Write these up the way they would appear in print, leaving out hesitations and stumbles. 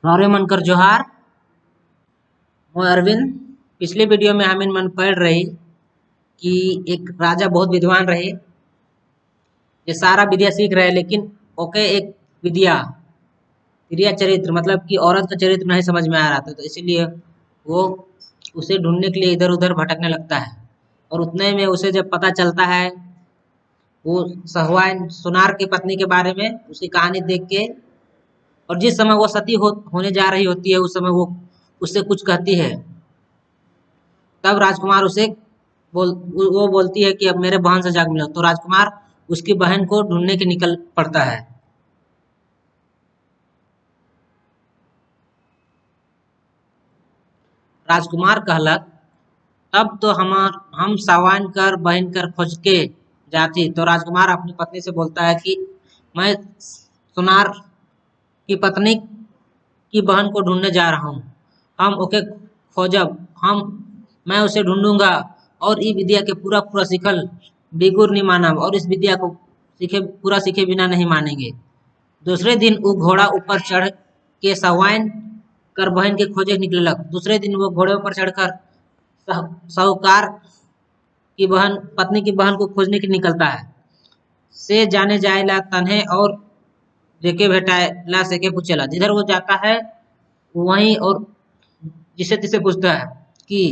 रौरे मनकर जोहार। मैं अरविंद। पिछले वीडियो में हमें मन पढ़ रही कि एक राजा बहुत विद्वान रहे, ये सारा विद्या सीख रहे, लेकिन ओके एक विद्या क्रिया चरित्र मतलब कि औरत का चरित्र नहीं समझ में आ रहा था, तो इसीलिए वो उसे ढूंढने के लिए इधर उधर भटकने लगता है। और उतने में उसे जब पता चलता है वो सहुआइन सुनार की पत्नी के बारे में, उसकी कहानी देख के, और जिस समय वो सती होने जा रही होती है उस समय वो उससे कुछ कहती है, तब राजकुमार उसे वो बोलती है कि अब मेरे बहन से जाग मिलो। तो राजकुमार उसकी बहन को ढूंढने के निकल पड़ता है। राजकुमार कहलक, तब तो हम सावान कर बहन कर खोज के जाती। तो राजकुमार अपनी पत्नी से बोलता है कि मैं सुनार की पत्नी की बहन को ढूंढने जा रहा हूँ, हम ओके खोजब, मैं उसे ढूंढूंगा और ई विद्या के पूरा पूरा सीखल बिगुर नहीं मानब, और इस विद्या को सीखे बिना नहीं मानेंगे। दूसरे दिन वो घोड़ा ऊपर चढ़ के सवाइन कर बहन के खोजे निकलक। दूसरे दिन वो घोड़े ऊपर चढ़कर साहूकार की बहन पत्नी की बहन को खोजने के निकलता है। से जाने जाएला तन्हे और जेके भेटाएला सेके पूछेला। जिधर वो जाता है वहीं और जिसे तिसे पूछता है कि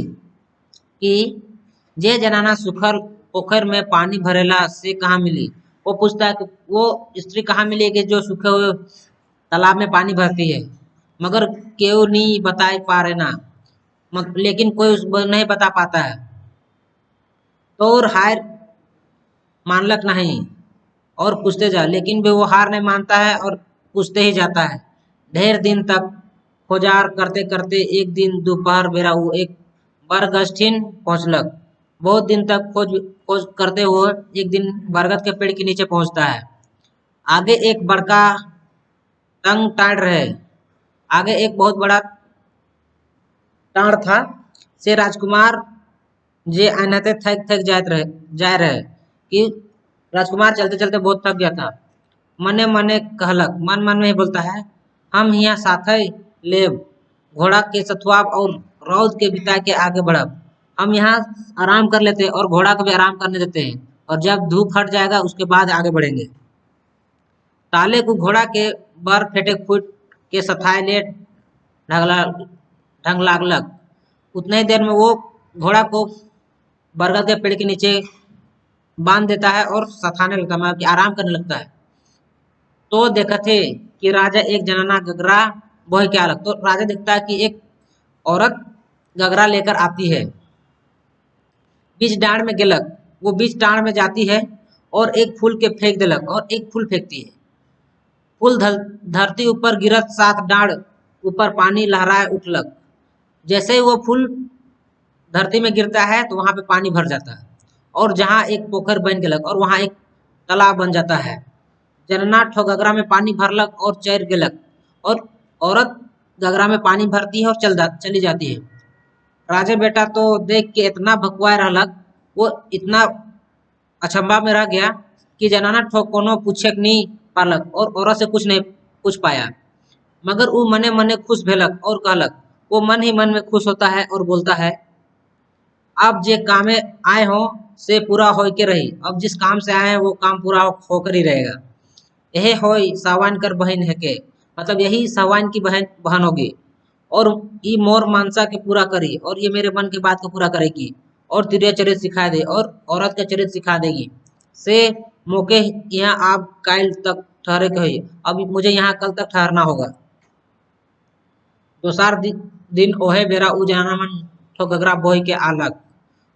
जे जनाना सुखर पोखर में पानी भरेला से कहाँ मिली। वो पूछता है कि वो स्त्री कहाँ मिलेगी जो सूखे हुए तालाब में पानी भरती है, मगर क्यों नहीं बता पा रहे ना, लेकिन कोई नहीं बता पाता है। तो और हार मानलक नहीं और पूछते जा, लेकिन भी वो हार नहीं मानता है और पूछते ही जाता है। ढेर दिन तक खोजार करते करते एक दिन दोपहर बेरा वो एक बरगछिन पहुंचलक। बहुत दिन तक खोज खोज करते हुए एक दिन बरगद के पेड़ के नीचे पहुंचता है। आगे एक बड़का टंग टाड़ रहे, आगे एक बहुत बड़ा टाड़ था। से राजकुमार जे आनते थक थक जा रहे कि राजकुमार चलते चलते बहुत थक गया था। मने मने कहलक, मन मन में ही बोलता है, हम यहाँ साथ लेब, घोड़ा के सथुआब और रौद के बिता के आगे बढ़ब। हम यहाँ आराम कर लेते हैं और घोड़ा को भी आराम करने देते हैं, और जब धूप हट जाएगा उसके बाद आगे बढ़ेंगे। ताले को घोड़ा के बर फेटे फूट के सथाए ले ढंग लागलक। उतने ही देर में वो घोड़ा को बरगद के पेड़ के नीचे बांध देता है और सथाने लगता है, मतलब कि आराम करने लगता है। तो देखते कि राजा एक जनाना गगरा बोह के आलक। तो राजा देखता है कि एक औरत गगरा लेकर आती है। बीच डांड में गेलक, वो बीच डांड में जाती है और एक फूल के फेंक देलक और एक फूल फेंकती है। फूल धरती ऊपर गिरत साथ डांड ऊपर पानी लहराए उठलक। जैसे ही वो फूल धरती में गिरता है तो वहां पे पानी भर जाता है, और जहां एक पोखर बन गेलक और वहां एक तालाब बन जाता है। जनना ठो गगरा में पानी भरलक और चैर गेलक, और औरत गगरा में पानी भरती है और चली जाती है। राजा बेटा तो देख के इतना भकुआ रहलक, वो इतना अचंभा में रह गया कि जनाना ठो कोनो पूछे नहीं पालक और औरत से कुछ नहीं पूछ पाया। मगर वो मने मने खुश भेलक और कहलक, वो मन ही मन में खुश होता है और बोलता है, अब जे कामे आए हो से पूरा हो के रही। अब जिस काम से आए हैं वो काम पूरा होकर ही रहेगा। यही हो सावान कर बहन है के, मतलब यही सावान की बहन होगी, और ये मोर मानसा के पूरा करी, और ये मेरे मन की बात को पूरा करेगी, और तिरिया चरित्र सिखा दे और औरत का चरित्र सिखा देगी। से मौके यहाँ आप काल तक ठहरे कही, अब मुझे यहाँ कल तक ठहरना होगा। दोसार दिन ओहे बेरा उ जाना मन ठो गगरा बोह के आलक।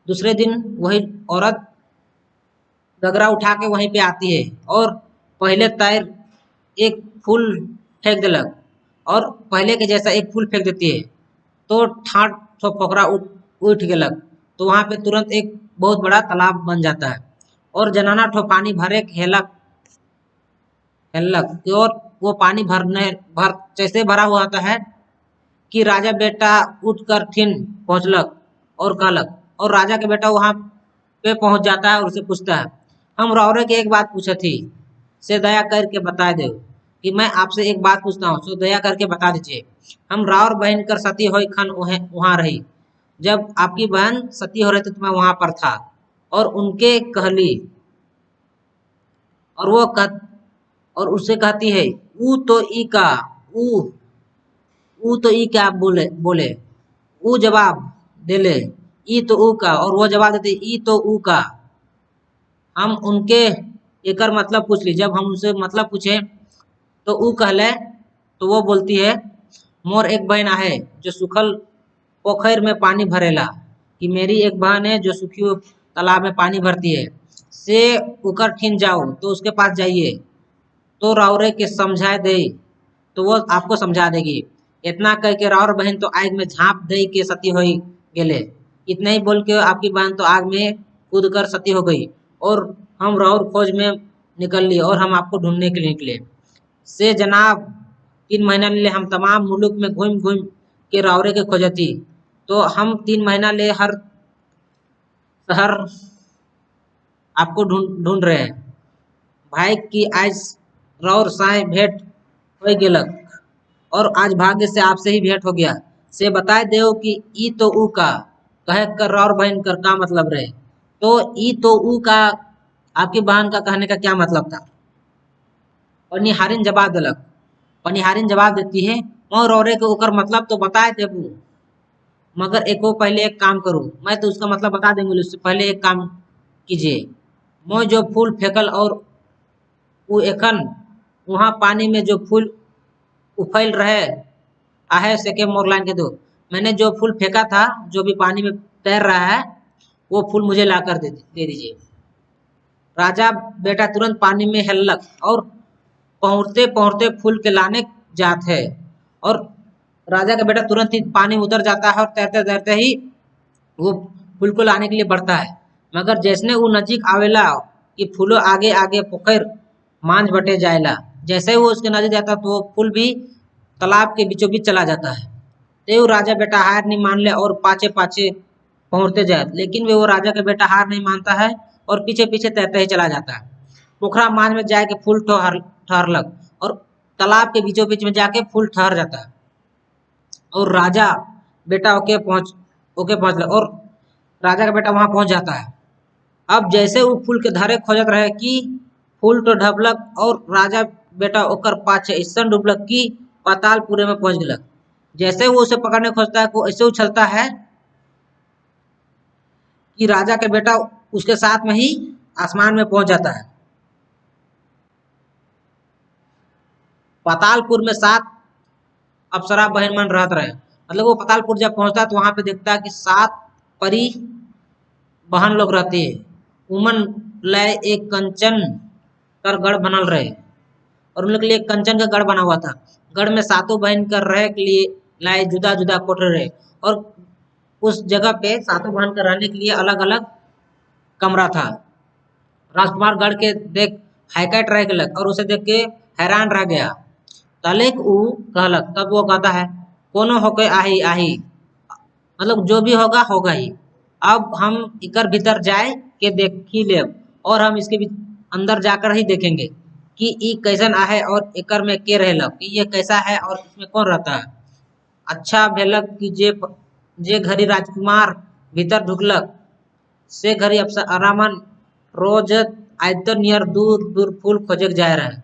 दूसरे दिन वही औरत गगरा उठा के वहीं पे आती है और पहले तैर एक फूल फेंक देलक, और पहले के जैसा एक फूल फेंक देती है। तो ठाट ठो फोकरा उठ गेलक, तो वहां पे तुरंत एक बहुत बड़ा तालाब बन जाता है, और जनाना ठो पानी भरे हेलक हेलक, और वो पानी भर जैसे भरा हुआ होता है कि राजा बेटा उठकर ठिन पहुंचलक और कहलक, और राजा के बेटा वहां पे पहुंच जाता है और उसे पूछता है, हम रौरे के एक बात पूछे थी, से दया करके बता दे कि मैं आपसे एक बात पूछता हूँ, सो दया करके बता दीजिए। हम राउर बहन कर सती होई खन वहाँ रही। जब आपकी बहन सती हो रही थी तो मैं वहां पर था। और उनके कहली, और वो कह और उससे कहती है, ऊ तो ई का, ऊ ऊ तो ई क्या बोले बोले ऊ जवाब देले, ई तो ऊ का, और वो जवाब देते ई तो ऊ का। हम उनके एकर मतलब पूछ ली। जब हम उनसे मतलब पूछे तो ऊ कहले, तो वो बोलती है, मोर एक बहन आहे जो सुखल पोखर में पानी भरेला। कि मेरी एक बहन है जो सूखी हुई तालाब में पानी भरती है। से उकर ठिन जाओ, तो उसके पास जाइए, तो रावरे के समझा दे, तो वो आपको समझा देगी। इतना कह के रावर बहन तो आग में झांप दे के सती हो गेले। इतना ही बोल के आपकी बहन तो आग में कूद कर सती हो गई। और हम रावर खोज में निकल लिए और हम आपको ढूंढने के लिए निकले। से जनाब 3 महीना ले हम तमाम मुल्क में घूम घूम के रावरे के खोजती। तो हम 3 महीना ले हर शहर आपको ढूंढ ढूंढ रहे हैं। भाई की आज रावर साय भेंट हो गेलक, और आज भाग्य से आपसे ही भेंट हो गया। से बताए देव कि ई तो ऊ का कहे कर रावर बहन कर का मतलब रहे। तो ई तो ऊ का आपकी बहन का कहने का क्या मतलब था। पनिहारिन जवाब दिलक। पनिहारिन जवाब देती है, मोर रौरे के ओकर मतलब तो बताए देबू, मगर एको पहले एक काम करूँ। मैं तो उसका मतलब बता देंगे, उससे पहले एक काम कीजिए। मैं जो फूल फेंकल और वो एखन वहाँ पानी में जो फूल उफैल रहे आहे सेके मोर लाइन के दो। मैंने जो फूल फेंका था, जो भी पानी में तैर रहा है, वो फूल मुझे लाकर दे दीजिए। राजा बेटा तुरंत पानी में हेलक और पहुंचते पहुंचते फूल के लाने जात है। और राजा का बेटा तुरंत ही पानी में उतर जाता है और तैरते तैरते ही वो फूल को लाने के लिए बढ़ता है। मगर जैसे वो नजीक आवेला कि फूलो आगे आगे पोखर मांझ बटे जाएला। जैसे ही वो उसके नजदीक जाता तो वो फूल भी तालाब के बीचों बीच चला जाता है। तो राजा बेटा हार नहीं मान ले और पाछे पाछे पहुंचते जाए, लेकिन वे वो राजा का बेटा हार नहीं मानता है और पीछे पीछे तैरते ही चला जाता है। पोखरा मांझ में जाके फूल ठहरलक और तालाब के बीचों बीच में जाके फूल ठहर जाता है। और राजा बेटा ओके पहुंच और राजा का बेटा वहां पहुंच जाता है। अब जैसे वो फूल के धारे खोजत रहे कि फूल तो ढपलक और राजा बेटा ओकर पाछे ऐसा डूबलक कि पातालपुरे में पहुंच गलक। जैसे वो उसे पकड़ने खोजता है, वो ऐसे उछलता है कि राजा का बेटा उसके साथ में ही आसमान में पहुंच जाता है। पातालपुर में 7 अप्सरा बहनमन रहत रहे। मतलब वो पातालपुर जब पहुंचता है तो वहां पे देखता है कि 7 परी बहन लोग रहती है। उमन लय एक कंचन कर गढ़ बनल रहे, और उन लोग के लिए एक कंचन का गढ़ बना हुआ था। गढ़ में 7 बहन कर रहे के लिए लाए जुदा जुदा कोठरे रहे, और उस जगह पे 7 बहन कर रहने के लिए अलग अलग कमरा था। राजकुमार गढ़ के देख हाईकाइट रह गलक और उसे देख के हैरान रह गया। तलेक ऊ कहलक, तब वो कहता है, कोनो होके आही आही, मतलब जो भी होगा होगा ही। अब हम इकर भीतर जाए के देख ही ले, और हम इसके अंदर जाकर ही देखेंगे कि ई कैसन आहे और एकर में के रहेलक, कि ये कैसा है और इसमें कौन रहता है। अच्छा भेलक कि जे घरी राजकुमार भीतर ढुकलक, से घरी अरामन रोज आयत नियर दूर दूर फूल खोजे जाए रहे।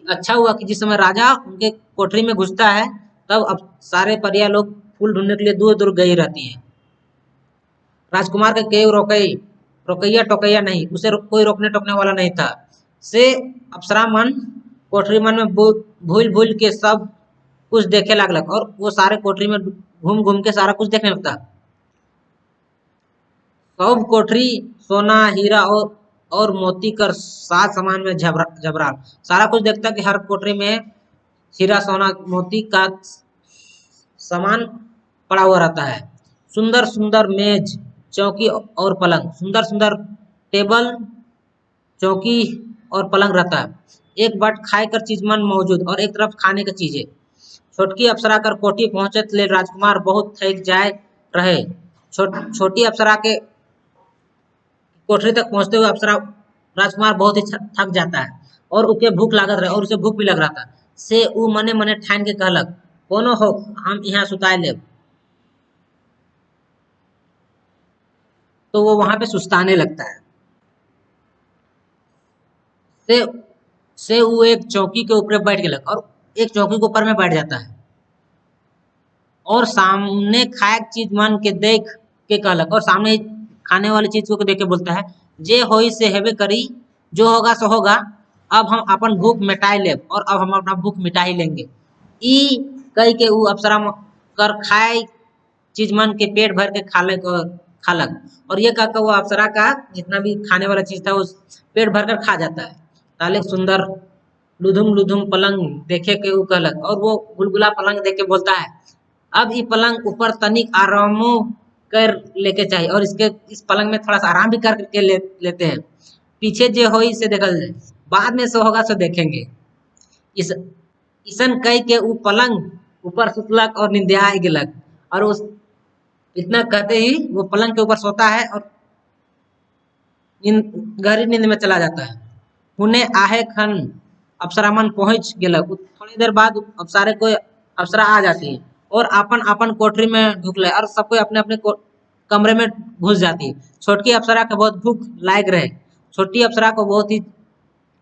अच्छा हुआ कि जिस समय राजा उनके कोठरी में घुसता है, तब अब सारे परिया लोग फूल ढूंढने के लिए दूर दूर गई रहती है। राजकुमार के केव रोकैया टोकैया नहीं, उसे कोई रोकने टोकने वाला नहीं था। से अप्सरा मन कोठरी मन में भूल भूल के सब कुछ देखे लागलक, और वो सारे कोठरी में घूम घूम के सारा कुछ देखने लगता। सब कोठरी सोना हीरा और मोती कर साथ सामान में झबरा सारा कुछ देखता कि हर कोठरी में हीरा सोना मोती का सामान पड़ा हुआ रहता है। सुंदर सुंदर मेज चौकी और पलंग, सुंदर सुंदर टेबल चौकी और पलंग रहता है। एक बट खाए कर चीज मन मौजूद और एक तरफ खाने का चीज है। छोटकी अप्सरा कर कोठी पहुंचे ले राजकुमार बहुत थक जाए रहे। छोटी अप्सरा के कोठरी तक पहुंचते हुए अप्सरा राजकुमार बहुत ही थक जाता है। और उके भूख लागत रहे और उसे भूख भी लग रहा था। से ऊ मने मने ठान के कहलक, कोनो हो, हम यहाँ सुताए लेब। तो वो वहां पे सुस्ताने लगता है। से से वो एक चौकी के ऊपर बैठ गया और एक चौकी के ऊपर में बैठ जाता है और सामने खाए चीज मन के देख के कहलक, और सामने खाने वाली चीज को देख के बोलता है, जे होई से हेबे करी, जो होगा सो होगा, अब हम अपन भूख मिटाई लेब और अब हम अपना भूख मिटा ही लेंगे। ई कह के ऊ अप्सरा कर खाए चीज मन के पेट भर के खालक, और ये कहकर वो अप्सरा का जितना भी खाने वाला चीज था उस पेट भर कर खा जाता है। ताले सुंदर लुधुम लुधुम पलंग देखे के ऊ कहलक, और वो गुलगुला पलंग देख के बोलता है, अब ये पलंग ऊपर तनिक आरामो कर लेके चाहिए, और इसके इस पलंग में थोड़ा सा आराम भी करके लेते हैं। पीछे जे होई से देखल जाए, बाद में सो होगा सो देखेंगे। इस ईसन कह के ऊ पलंग ऊपर सुतलक और निंदिया गेलक, और उस इतना कहते ही वो पलंग के ऊपर सोता है और गहरी नींद में चला जाता है। पुणे आहे खन अप्सरा मन पहुंच गेलक। थोड़ी देर बाद अप्सरे को अप्सरा आ जाती है और अपन अपन कोठरी में ढुक ले, और सबको अपने अपने कमरे में घुस जाती है। छोटकी अप्सरा को बहुत भूख लायक रहे। छोटी अप्सरा को बहुत ही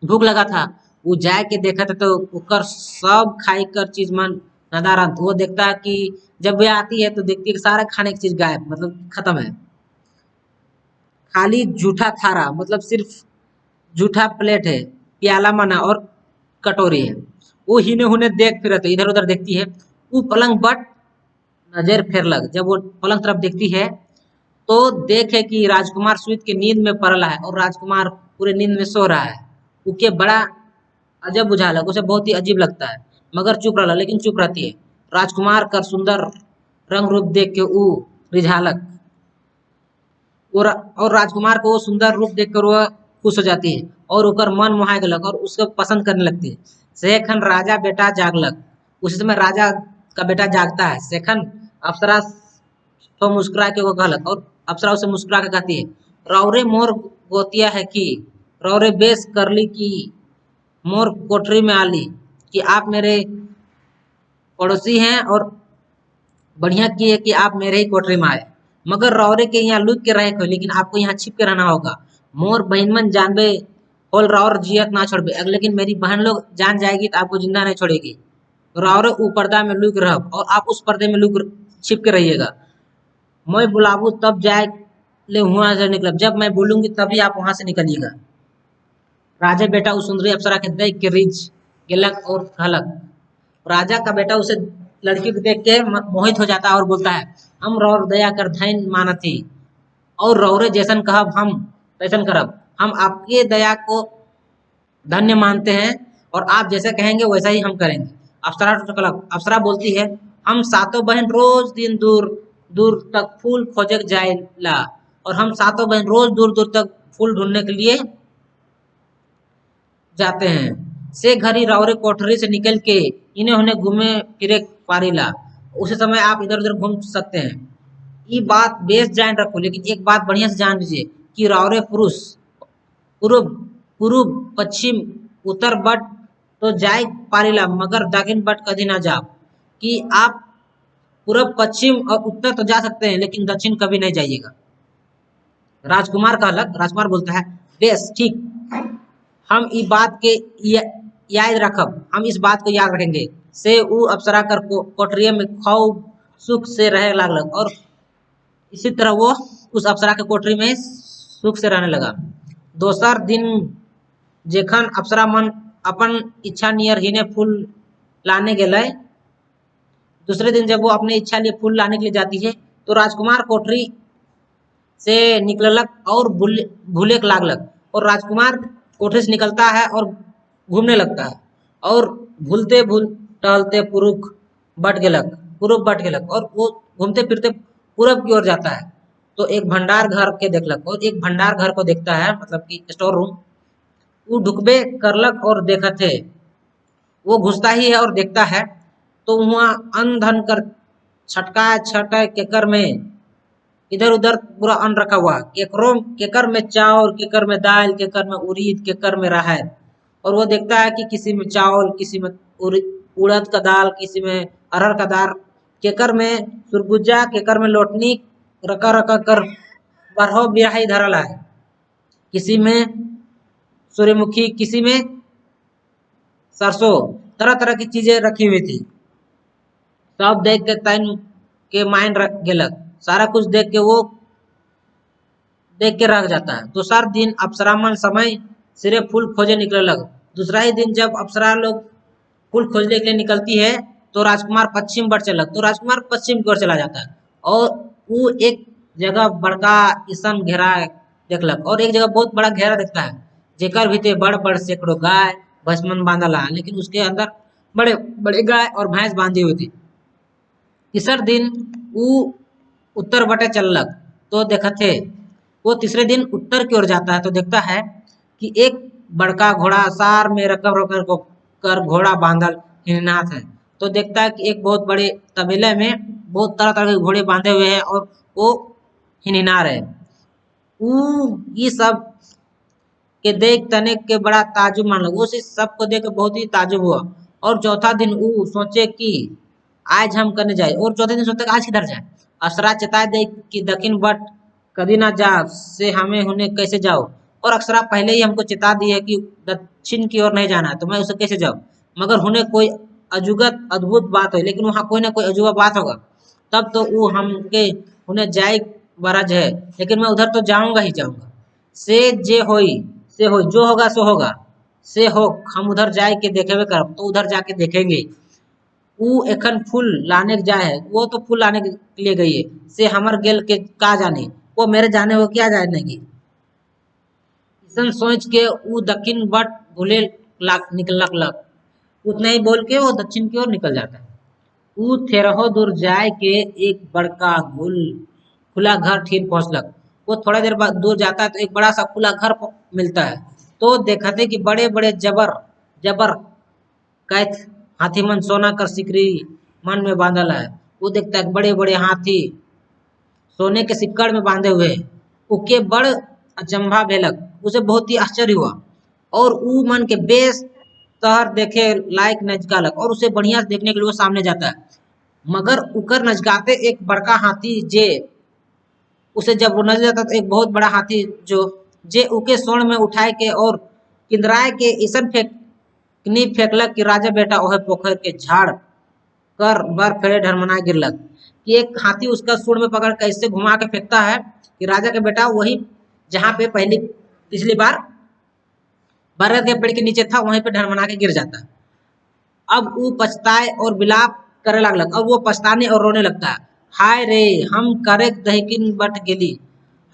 भूख लगा था। वो जाए के देखा था तो उकर सब खाई कर चीज मन नदारंत। वो देखता है कि जब वह आती है तो देखती है कि सारा खाने की चीज गायब, मतलब खत्म है। खाली जूठा थारा, मतलब सिर्फ जूठा प्लेट है, प्याला मना और कटोरी है। वो हिने हुने देख फिर इधर उधर देखती है। वो पलंग बट नजर फेरलक। जब वो पलंग तरफ देखती है तो देखे कि राजकुमार सुइत के नींद में पड़ला है और राजकुमार पूरे नींद में सो रहा है। उके बड़ा अजब बुझालक, उसे बहुत ही अजीब लगता है, मगर चुप रहला, लेकिन चुप रहती है। राजकुमार कर सुंदर रंग रूप देख के ऊ रिझालक, और राजकुमार को वो सुंदर रूप देखकर वह खुश हो जाती है और ओकर मन मोहा गलक और उसको पसंद करने लगती है। सेखन राजा बेटा जागलक। उसी समय राजा का बेटा जागता है। सेखन अप्सरा तो मुस्कुरा के वो कहलक, और अप्सरा उसे मुस्कुरा के कहती है, रौरे मोर गोतिया है कि रौरे बेस करली की मोर कोठरी में आली, कि आप मेरे पड़ोसी हैं और बढ़िया किए कि आप मेरे ही कोठरी में आए। मगर रौरे के यहाँ लुक के रहे कोई, लेकिन आपको यहाँ छिप के रहना होगा। मोर बहन मन जानबे होल रौर जियत ना छोड़बे, अगर लेकिन मेरी बहन लोग जान जाएगी तो आपको जिंदा नहीं छोड़ेगी। रौरे ऊ पर्दा में लुक रह और आप उस पर्दे में लुक छिप के रहिएगा। मैं बुलाबू तब जाए ले वहां से निकलब, जब मैं बोलूंगी तभी आप वहां से निकलिएगा। राजा बेटा उस सुंदरी अप्सरा के देख के रिझ गेलक और कहलक। राजा का बेटा उसे लड़की को देख के मोहित हो जाता है और बोलता है, हम रौर दया कर धैन मानती और रौरे जैसन कहब हम तैसन करब। हम आपके दया को धन्य मानते हैं और आप जैसे कहेंगे वैसा ही हम करेंगे। अप्सरा बोलती है, हम सातों बहन रोज दिन दूर दूर तक फूल खोजक जाएला, और हम सातों बहन रोज दूर दूर तक फूल ढूंढने के लिए जाते हैं। से घड़ी रावरे कोठरी से निकल के इन्हें उन्हें घूमे फिरे पारीला। उसी समय आप इधर उधर घूम सकते हैं। ये बात बेस जान रखो, लेकिन एक बात बढ़िया से जान लीजिए कि रावरे पुरुष पूर्व पूर्व पश्चिम उत्तर बट तो जाए पारीला, मगर दक्षिण बट कभी ना जाओ। कि आप पूर्व पश्चिम और उत्तर तो जा सकते हैं लेकिन दक्षिण कभी नहीं जाइएगा। राजकुमार का अलग। राजकुमार बोलता है, बेस ठीक, हम इस बात के याद रखब, हम इस बात को याद रखेंगे। से ऊ अप्सरा कर कोठरिया में खूब सुख से रह लागलक, और इसी तरह वो उस अप्सरा के कोठरी में सुख से रहने लगा। दोसर दिन जेखन अप्सरा मन अपन इच्छा नियर हिने फूल लाने गेले, दूसरे दिन जब वो अपने इच्छा लिए फूल लाने के लिए जाती है तो राजकुमार कोठरी से निकलक और भूले लागलक, और राजकुमार कोठरी से निकलता है और घूमने लगता है, और भूलते भूल टहलते पूर्व बट गेलक और वो घूमते फिरते पूरब की ओर जाता है। तो एक भंडार घर के देखलक, और एक भंडार घर को देखता है, मतलब कि स्टोर रूम। वो ढुकबे करलक और देखा थे, वो घुसता ही है और देखता है तो वहाँ अन्न धन कर छटका छटा केकर में इधर उधर पूरा अन्न रखा हुआ, केकर में चावल, केकर में दाल, केकर में उड़ीद, केकर में राहर, और वो देखता है कि किसी में चावल, किसी में उड़द का दाल, किसी में अरहर का दाल, केकर में सुरगुजा, केकर में लोटनी रका रका कर बारहो बिराही धरल है, किसी में सूर्यमुखी, किसी में सरसों, तरह तरह की चीजें रखी हुई थी। सब देख के तैन के माइंड रख गेलक, सारा कुछ देख के वो देख के रख जाता है। दूसरा दिन अप्सरा मन समय सिरे फूल खोजे निकले लग। दूसरा ही दिन जब अप्सरा लोग फूल खोजने के लिए निकलती है तो राजकुमार पश्चिम बढ़ चलक, तो राजकुमार पश्चिम की ओर चला जाता है और वो एक जगह बड़का ईसन घेरा देखलक और एक जगह बहुत बड़ा घेरा देखता है जेकर भीतर बड़ बड़ सैकड़ों गाय भैंस बांधल है, लेकिन उसके अंदर बड़े बड़े गाय और भैंस बांधी हुई थी। तीसर दिन वो उत्तर बटे चललक तो देखते वो तीसरे दिन उत्तर की ओर जाता है तो देखता है कि एक बड़का घोड़ा सार में रकब कर घोड़ा बांधल हिननाथ है। तो देखता है कि एक बहुत बड़े तबेले में बहुत तरह तरह के घोड़े बांधे हुए हैं और वो हिनहिना रहे। ये सब के देख तने के बड़ा ताजुब मान लो, उस सबको देख के बहुत ही ताजुब हुआ। और चौथा दिन वो सोचे कि आज हम करने जाए, और चौथे दिन सोचते आज किधर जाए। अप्सरा चेताए दे कि दक्षिण बट कभी ना जा से हमें उन्हें कैसे जाओ, और अप्सरा पहले ही हमको चेता दी है कि दक्षिण की ओर नहीं जाना है, तो मैं उसे कैसे जाऊँ। मगर उन्हें कोई अजुगत अद्भुत बात हो, लेकिन वहाँ कोई ना कोई अजूबा बात होगा तब तो वो हमके उन्हें जाए बरज है, लेकिन मैं उधर तो जाऊंगा ही जाऊंगा। से जे होई से हो, जो होगा सो होगा, से हो हम उधर जाए के देखेबे करब, तो उधर जाके देखेंगे। ऊ एखन फूल लाने के जाए है, वो तो फूल लाने के लिए गई है, से हमर गेल के का जाने, वो मेरे जाने वो क्या जानेगी। इसन सोच के ऊ दक्षिण बट भूले निकलक लग, उतना ही बोल के वो दक्षिण की ओर निकल जाता है। ऊ थेरहो दूर जाए के एक बड़का खुला घर ठीक पहुंचलक। वो थोड़ा देर बाद दूर जाता है तो एक बड़ा सा खुला घर मिलता है। तो देखते कि बड़े बड़े जबर जबर कैथ हाथी मन सोना कर सिकरी मन में बांधल है। वो देखता है बड़े बड़े हाथी सोने के सिक्कड़ में बांधे हुए हैं। उके बड़ अचंभा भेलक, उसे बहुत ही आश्चर्य हुआ और ऊ मन के बेस तहर देखे लायक नजकालक और उसे बढ़िया से देखने के लिए वो सामने जाता है। मगर उकर नजकाते एक बड़का हाथी जे उसे जब वो नजर आता तो एक बहुत बड़ा हाथी जो जे उके सोण में उठाए के और किंदराए के ईसन फेंकलक कि राजा बेटा ओहे पोखर के झाड़ कर बर फेरे ढरमना गिरलक। कि एक हाथी उसका सूंड में पकड़ कर ऐसे घुमा के फेंकता है कि राजा का बेटा वही जहां पे पिछली बार बरगद के पेड़ के नीचे था वहीं पे ढरमना के गिर जाता है। अब वो पछताए और विलाप करे लगलक, अब वो पछताने और रोने लगता है। हाय रे हम करे दहिकिन बट गेली,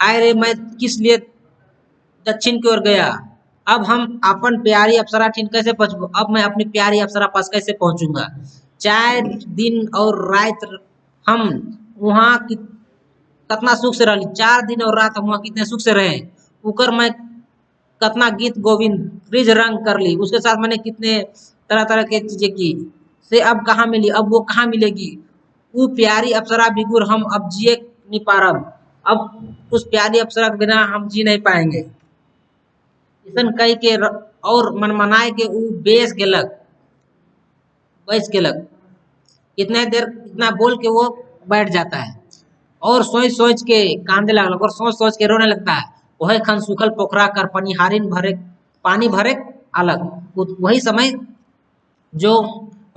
हाय रे मैं किस लिए दक्षिण की ओर गया, अब हम अपन प्यारी अप्सरा ठीन कैसे पहुंचू, अब मैं अपनी प्यारी अप्सरा पास कैसे पहुंचूंगा। 4 दिन और रात हम वहाँ कितना सुख से रही, 4 दिन और रात हम वहाँ कितने सुख से रहे। उकर मैं कितना गीत गोविंद रिज रंग कर ली, उसके साथ मैंने कितने तरह तरह के चीजें की। से अब कहाँ मिली, अब वो कहाँ मिलेगी। वो प्यारी अप्सरा बिगुर हम अब जिए नहीं पा रहा, अब उस प्यारी अप्सरा के बिना हम जी नहीं पाएंगे। इसन कह के और मनमनाए के ऊ बेस गेलक बैस गेलक। इतने देर इतना बोल के वो बैठ जाता है और सोच सोच के कांदे लगलक और सोच सोच के रोने लगता है। वही खन सूखल पोखरा कर पानी भरे आलक। वही समय जो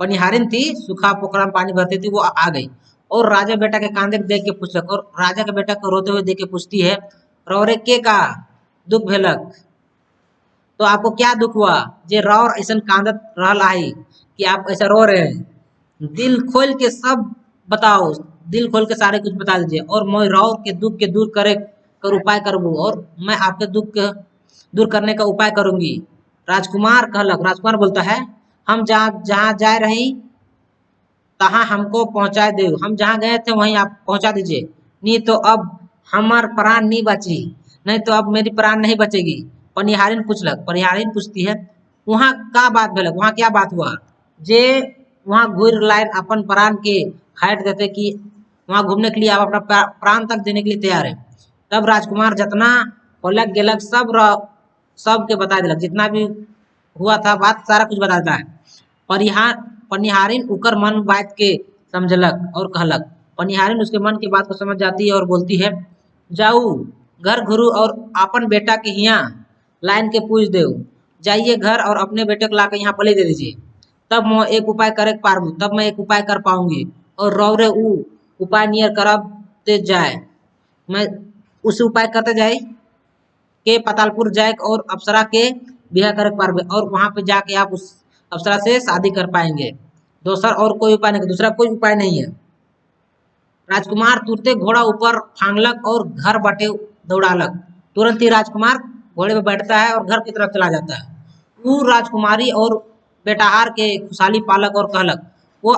पनिहारिन थी सूखा पोखरा में पानी भरती थी वो आ गई और राजा बेटा के कांदे देख के पूछलक, और राजा के बेटा को रोते हुए देख के पूछती है, रौरे के का दुख भेलक, तो आपको क्या दुख हुआ जे रौर ऐसा कांदत रहल आई कि आप ऐसा रो रहे हैं। दिल खोल के सब बताओ, दिल खोल के सारे कुछ बता दीजिए और मैं रौर के दुख के दूर करे कर उपाय करूँ और मैं आपके दुख के दूर करने का उपाय करूंगी। राजकुमार कहलक, राजकुमार बोलता है, हम जहाँ जहाँ जा रही तहाँ हमको पहुंचा दे, हम जहाँ गए थे वहीं आप पहुंचा दीजिए, नहीं तो अब हमार प्राण नहीं बची, नहीं तो अब मेरी प्राण नहीं बचेगी। पनिहारिन पूछलक, पनिहारिन पूछती है, वहाँ का बात भेलक, वहाँ क्या बात हुआ जे वहाँ घूर लाइन अपन प्राण के हाइट देते कि वहाँ घूमने के लिए आप अपना प्राण तक देने के लिए तैयार है। तब राजकुमार जितना होलक गेलक सब के बता दिलक, जितना भी हुआ था बात सारा कुछ बताता है। परिहार पनिहारिन उकर मन बात के समझलक और कहलक। पनिहारिन उसके मन की बात को समझ जाती है और बोलती है, जाऊ घर घुरू और अपन बेटा के यहाँ लाइन के पूछ दे। जाइए घर और अपने बेटे को लाकर यहाँ पले दे दीजिए, तब मैं एक उपाय करे पारूँ, तब मैं एक उपाय कर पाऊंगी। और रौरे ऊ उपाय नियर करब ते जाए, मैं उस उपाय करते जाए के पातालपुर जाए और अप्सरा के ब्याह कर पारबे और वहां पे जाके आप उस अप्सरा से शादी कर पाएंगे। दोसर और कोई उपाय नहीं, दूसरा कोई उपाय नहीं है। राजकुमार तुरते घोड़ा ऊपर फांगलक और घर बटे दौड़ालक। तुरंत ही राजकुमार घोड़े पे बैठता है और घर की तरफ चला जाता है। वो राजकुमारी और बेटाहार के खुशहाली पालक और कहलक। वो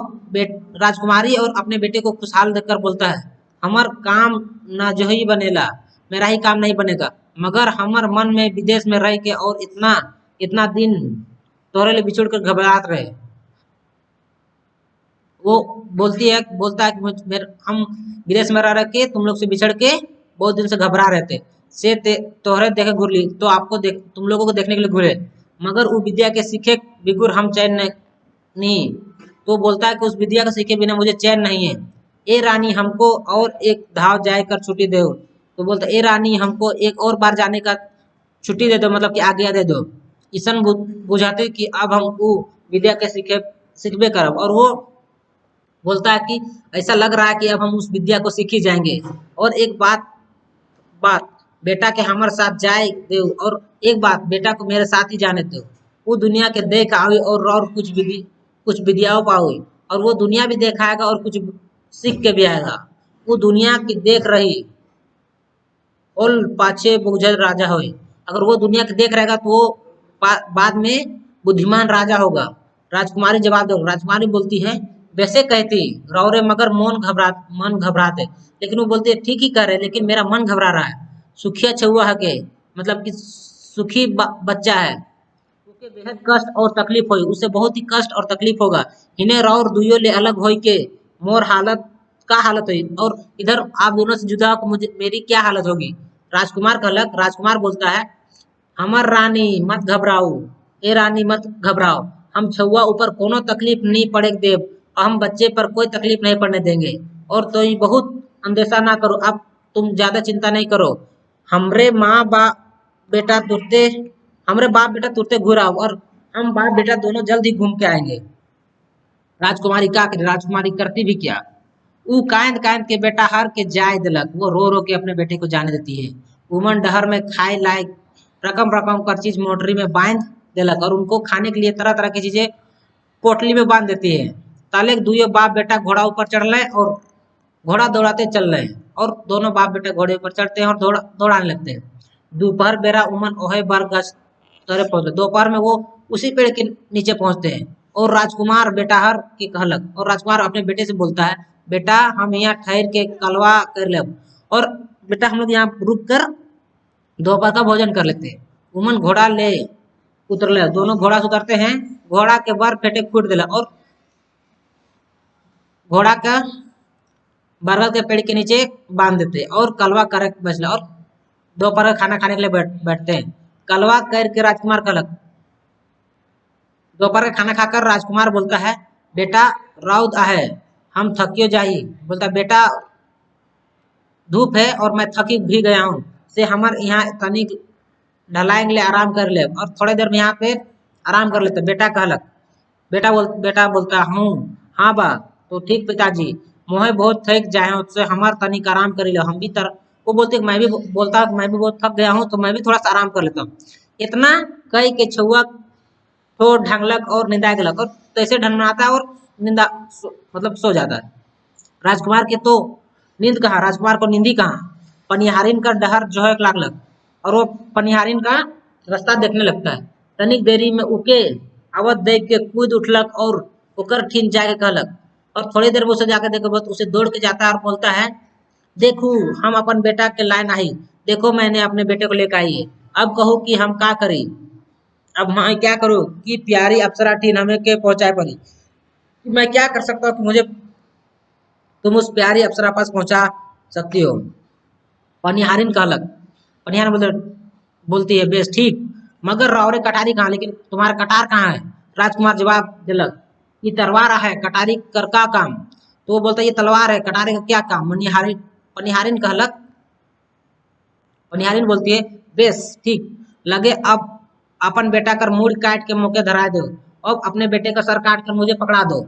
राजकुमारी और अपने बेटे को खुशहाल देखकर बोलता है, हमर काम न जो ही बनेला, मेरा ही काम नहीं बनेगा, मगर हमर मन में विदेश में रह के और इतना इतना दिन तोहरे लिए बिछुड़ कर घबराहट रहे। वो बोलता है कि हम विदेश में रह के तुम लोग से बिछड़ के बहुत दिन से घबरा रहे थे, से तोहरे देखे घुरली तो आपको देख तुम लोगों को देखने के लिए घुरे, मगर वो विद्या के सीखे बिगुर हम चैन नहीं। तो बोलता है कि उस विद्या को सीखे बिना मुझे चैन नहीं है। ए रानी हमको और एक धाव जाए कर छुट्टी दो। तो बोलता ए रानी हमको एक और बार जाने का छुट्टी दे दो, मतलब कि आज्ञा दे दो। ईसन बुझाते कि अब हम वो विद्या के सीखबे करब। और वो बोलता है कि ऐसा लग रहा है कि अब हम उस विद्या को सीख ही जाएंगे। और एक बात बात बेटा के हमारे साथ जाए दो, और एक बात बेटा को मेरे साथ ही जाने दो। वो दुनिया के देख आवे और कुछ विद्याओं पावे, और वो दुनिया भी देखाएगा और कुछ सीख के भी आएगा। वो दुनिया की देख रही और पाछे बुझल राजा होए। अगर वो दुनिया की देख रहेगा तो वो बाद में बुद्धिमान राजा होगा। राजकुमारी जवाब दो, राजकुमारी बोलती है, वैसे कहती रौरे मगर मन घबराते, लेकिन वो बोलती है ठीक ही कह रहे, लेकिन मेरा मन घबरा रहा है। सुखिया छुआ है के मतलब कि सुखी बच्चा है, उसे बेहद कष्ट और तकलीफ हुई, उसे बहुत ही कष्ट और तकलीफ होगा। इन्हें और दुइयों ले अलग होई के मोर हालत का हालत हुई, और इधर आप दोनों से जुदा हो मुझे मेरी क्या हालत होगी। राजकुमार कहलक। राजकुमार बोलता है, हमर रानी मत घबराओ, ए रानी मत घबराओ, हम छुआ ऊपर कोनो तकलीफ नहीं पड़े देव, हम बच्चे पर कोई तकलीफ नहीं पड़ने देंगे। और तो बहुत अंदेशा ना करो, अब तुम ज्यादा चिंता नहीं करो। हमरे माँ बाप बेटा तुरते हमरे बाप बेटा तुरते घुराओ, और हम बाप बेटा दोनों जल्द ही घूम के आएंगे। राजकुमारी क्या करे, राजकुमारी करती भी क्या, ऊ कांद कांद के बेटा हर के जाय दिलक। वो रो रो के अपने बेटे को जाने देती है। उमन डहर में खाए लायक रकम रकम कर चीज मोटरी में बांध दिलक, और उनको खाने के लिए तरह तरह की चीजें पोटली में बांध देती है। ताले दुयो बाप बेटा घोड़ा ऊपर चढ़ रहे और घोड़ा दौड़ाते चल रहे हैं, और दोनों बाप बेटे घोड़े ऊपर चढ़ते हैं और दौड़ाने लगते हैं। दोपहर बेरा उमन ओहे बर गज तरे पहुंचते, दोपहर में वो उसी पेड़ के नीचे पहुंचते हैं। और राजकुमार बेटाहर के कहलक, और राजकुमार अपने बेटे से बोलता है, बेटा हम यहाँ ठहर के कलवा कर ले, और बेटा हम लोग यहाँ रुक कर दोपहर का भोजन कर लेते हैं। उमन घोड़ा ले उतर ले, दोनों घोड़ा से उतरते हैं। घोड़ा के बर फेटे फूट दिला, और घोड़ा का बरगद के पेड़ के नीचे बांध देते और कलवा कर बचला, और दोपहर का खाना खाने के लिए बैठते हैं। कलवा करके राजकुमार कहलक। दोपहर का खाना खाकर राजकुमार बोलता है, बेटा रौद आहे हम थकियो जाई। बोलता बेटा धूप है और मैं थकी भी गया हूँ, से हमारे यहाँ तनिक ढलाएंगे ले आराम कर ले, और थोड़ी देर में यहाँ पे आराम कर लेते। बेटा कहलक। बेटा बोलता हूँ, हाँ बा तो ठीक पिताजी, मोहे बहुत थक जाए उससे हमार तनिक आराम कर लो, हम भी वो बोलते मैं भी बोलता मैं भी बहुत थक गया हूँ, तो मैं भी थोड़ा सा आराम कर लेता हूँ। इतना कही के छुआ तो ढंगलक और निंदा गलक, और तैसे ढंगनाता है और निंदा मतलब सो जाता है। राजकुमार के तो नींद कहाँ, राजकुमार को नींदी कहाँ। पनिहारिन का डहर जो है लागलक, और वो पनिहारिन का रास्ता देखने लगता है। तनिक देरी में उके आवत देख के कूद उठलक और ओकर ठीन जाके कहलक, और थोड़ी देर में उसे जाकर देखो बस उसे दौड़ के जाता है और बोलता है, देखू हम अपन बेटा के लाइन आई, देखो मैंने अपने बेटे को लेकर आई है, अब कहो कि हम क्या करी, अब मैं क्या करूँ कि प्यारी अप्सरा ठीन हमें के पहुंचाए पड़ी, मैं क्या कर सकता हूँ कि मुझे तुम उस प्यारी अप्सरा पास पहुंचा सकती हो। पनिहारिन कहलक। पनिहारिन बोलती है, बेश ठीक, मगर रौरे कटारी कहाँ, लेकिन तुम्हारा कटार कहाँ है? राजकुमार जवाब दिलक, ये तलवार है, कटारी कर का काम? तो वो बोलता ये तलवार है, कटारी का क्या काम? पनिहारिन कहलक, पनिहारिन बोलती है बेस ठीक लगे, अब अपन बेटा कर मूड काट के मुके धरा दो, अब अपने बेटे का सर काट कर मुझे पकड़ा दो,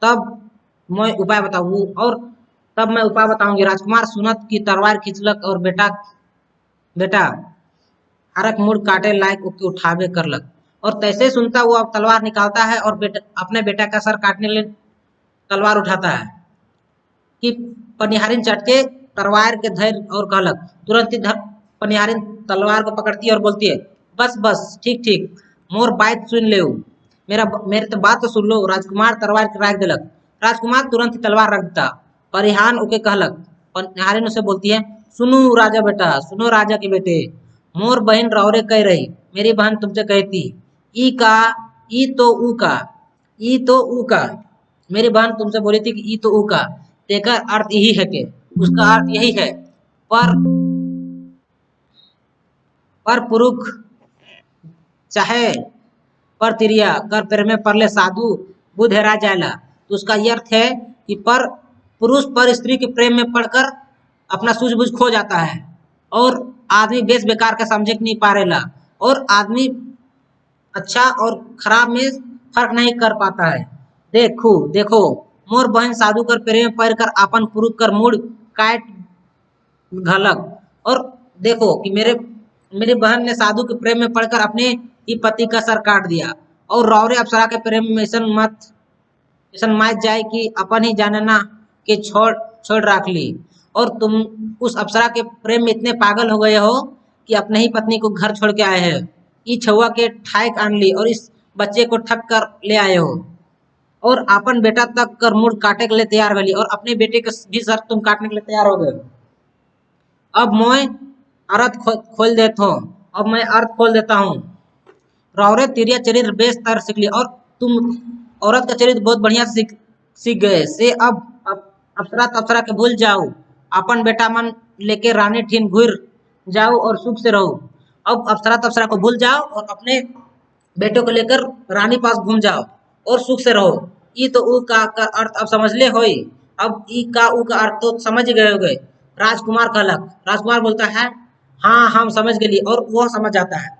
तब मैं उपाय बताऊँ। और तब मैं उपाय बताऊंगी। राजकुमार सुनत की तलवार खींचलक और बेटा बेटा हरक मुड़ काटे लायक ओके उठावे करलक, और तैसे सुनता वो अब तलवार निकालता है और अपने बेटा का सर काटने लिए तलवार उठाता है कि पनिहारिन चटके तलवार के धैर्य और कहलक, तुरंत ही पनिहारिन तलवार को पकड़ती है और बोलती है बस बस ठीक ठीक, मोर बात सुन ले, मेरे तो बात तो सुन लो। राजकुमार तलवार रख दिलक। राजकुमार तुरंत ही तलवार रख देता। परिहान ओके कहलक, पनिहारिन उसे बोलती है सुनो राजा बेटा, सुनो राजा के बेटे, मोर बहन रौरे कह रही, मेरी बहन तुमसे कहती ई का, ई तो ऊ का, ई तो ऊ का, मेरी बहन तुमसे बोली थी कि ई तो ऊ का, तेका अर्थ यही है कि, उसका अर्थ यही है, पर पुरुख चाहे पर तिरिया कर पेर में परले साधु बुध हेरा जायला। तो उसका ये अर्थ है कि पर पुरुष पर स्त्री के प्रेम में पड़कर अपना सूझबूझ खो जाता है, और आदमी बेस बेकार का समझे नहीं पा रेला, और आदमी अच्छा और खराब में फर्क नहीं कर पाता है। देखो देखो, मोर बहन साधु कर प्रेम में पड़ कर अपन पुरुष कर मूड काट घलक, और देखो कि मेरी बहन ने साधु के प्रेम में पड़कर अपने ही पति का सर काट दिया, और रौरे अप्सरा के प्रेम में ऐसा मत जाए कि अपन ही जानना के छोड़ छोड़ रख ली, और तुम उस अप्सरा के प्रेम में इतने पागल हो गए हो कि अपने ही पत्नी को घर छोड़ के आए हैं, ई छुआ के ठाक आन ली और इस बच्चे को ठक कर ले आए हो, और अपन बेटा तक कर मुड़ काटे के लिए तैयार हो ली, और अपने बेटे के भी सर तुम काटने के लिए तैयार हो गए। अब मैं अर्थ खोल देता हूँ, अब मैं अर्थ खोल देता हूँ। रौरे तिरिया चरित्र बेस तर सीख लिया, और तुम औरत का चरित्र बहुत बढ़िया सीख सीख गए से, अब अप्सरा तप्सरा के भूल जाओ, अपन बेटा मन लेके रानी ठीन घुर जाओ और सुख से रहो। अब अप्सरा तप्सरा को भूल जाओ और अपने बेटे को लेकर रानी पास घूम जाओ और सुख से रहो। ई तो ऊ का अर्थ अब समझ ले होई, अब ई का ऊ का अर्थ तो समझ गए हो गए। राजकुमार कहलक, राजकुमार बोलता है हाँ हम समझ गए, और वह समझ जाता है।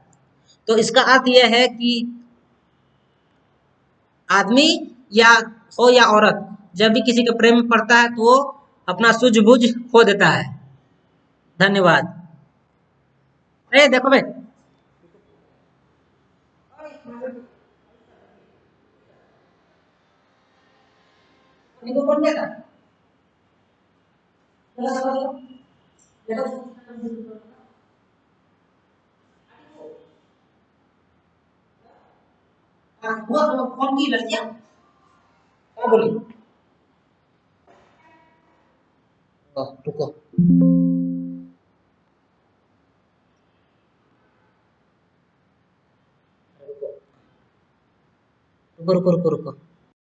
तो इसका अर्थ यह है कि आदमी या हो या औरत जब भी किसी के प्रेम में पड़ता है तो वो अपना सूझबूझ खो देता है। धन्यवाद। अरे देखो भाई, इनको कौन कहता है? वो कौन की लड़कियां क्या बोली? रुको, रुको रुको रुको रुको।